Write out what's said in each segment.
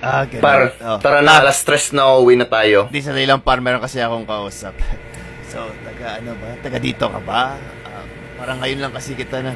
Ganun. Par, tara na, alas 3 na uwi na tayo. Di sa lang par, meron kasi akong kausap. So, taga dito ka ba? Parang ngayon lang kasi kita na...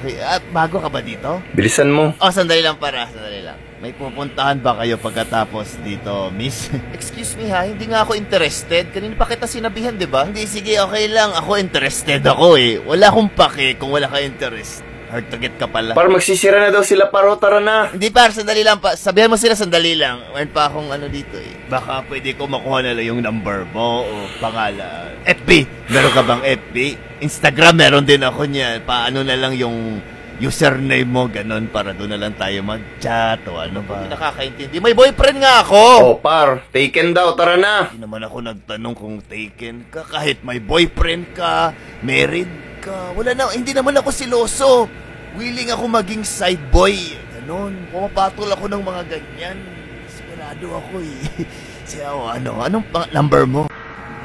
bago ka ba dito? Bilisan mo. Sandali lang para, sandali lang. May pupuntahan ba kayo pagkatapos dito, miss? Excuse me ha, hindi nga ako interested. Kanina pa kita sinabihan, di ba? Hindi, sige, okay lang. Ako interested ako eh. Wala akong pake kung wala ka interest. Hard to get ka pala. Par, magsisira na daw sila, paro, tara na. Hindi par, sandali lang pa. Sabihan mo sila sandali lang. Meron pa akong dito eh. Baka pwede ko makuha na lang yung number mo o pangalan. FB! Meron ka bang FB? Instagram, meron din ako niyan. Paano na lang yung username mo, ganun, para doon na lang tayo mag-chat o ano ba. Hindi nakakaintindi. May boyfriend nga ako! Par, taken daw, tara na. Hindi naman ako nagtanong kung taken ka. Kahit may boyfriend ka, married ka, wala na, hindi naman ako siloso. Willing ako maging side boy. Ganon, pumapatol ako ng mga ganyan. Esperado ako eh. Siya, anong number mo?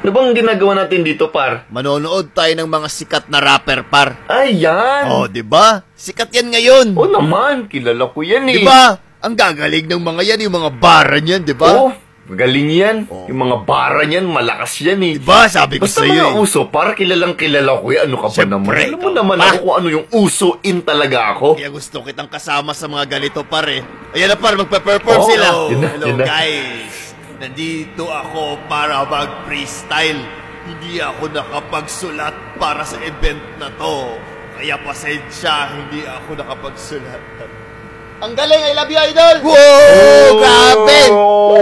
Ano bang ginagawa natin dito, par? Manonood tayo ng mga sikat na rapper, par. Ay, yan! Diba? Sikat yan ngayon. Naman, kilala ko yan eh. Diba? Ang gagaling ng mga yan, yung mga bara niyan, diba? Galing yan. Yung mga bara niyan, malakas yan eh. Diba? Sabi ko sa'yo eh. Basta mga uso, par, kilalang kilala ko yan. Ano ka ba naman? Alam mo naman ako kung ano yung uso in talaga ako. Kaya gusto kitang kasama sa mga ganito, par eh. Ayan na, par, magpa-perform sila. Hello, guys. Nandito ako para mag-freestyle. Hindi ako nakapagsulat para sa event na to. Kaya pasensya, hindi ako nakapagsulat. Ang galing, I love you, idol! Wow! Grabe!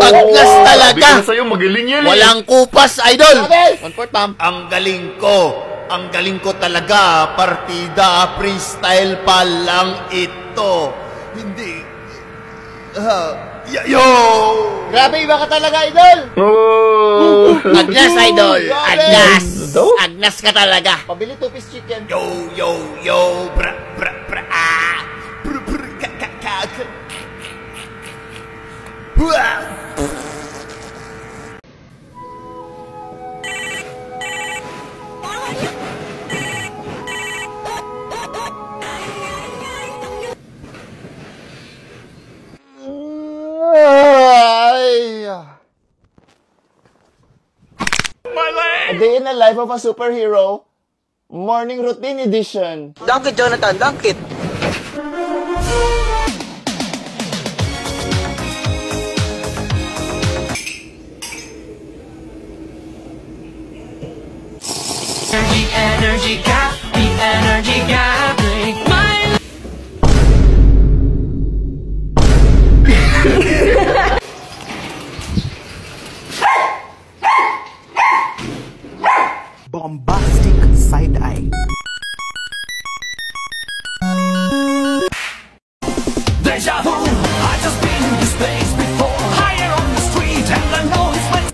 Paglas talaga! Sabi ko sa'yo, magaling yan eh. Walang kupas, idol! One for Pam. Ang galing ko. Ang galing ko talaga. Partida, freestyle pa lang ito. Hindi. Yo! Grabe, iba ka talaga, idol! Agnas, idol! Agnas! Agnas ka talaga! Pabili 2-piece chicken. Yo! Bra! Brr, ka. Wow! A Day in the Life of a Superhero, Morning Routine Edition. Dunk it, Jonathan, dunk it. Energy gap, the energy gap, break my bombastic side eye. Deja vu, I just been in this place before. Higher on the street and I know it's when.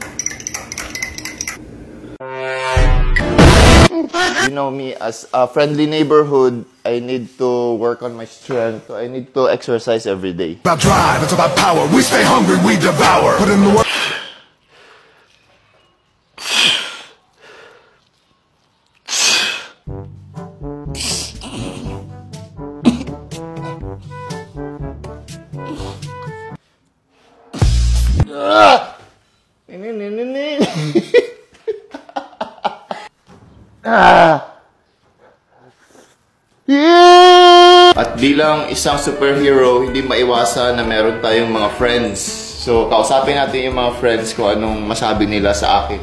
You know me, as a friendly neighborhood, I need to work on my strength. I need to exercise every day. About drive, it's about power. We stay hungry, we devour. Put in the work. At bilang isang superhero, hindi maiwasan na meron tayong mga friends. So, kausapin natin yung mga friends ko anong masabi nila sa akin.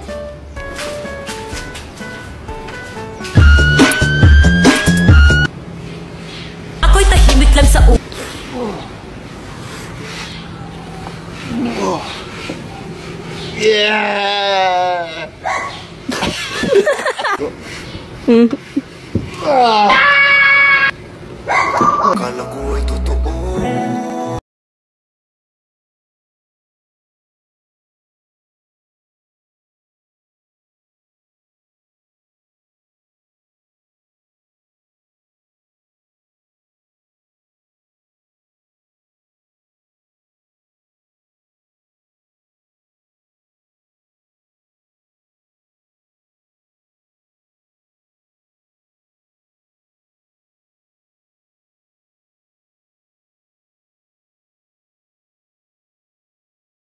Ako'y tahimik lang sa Yeah!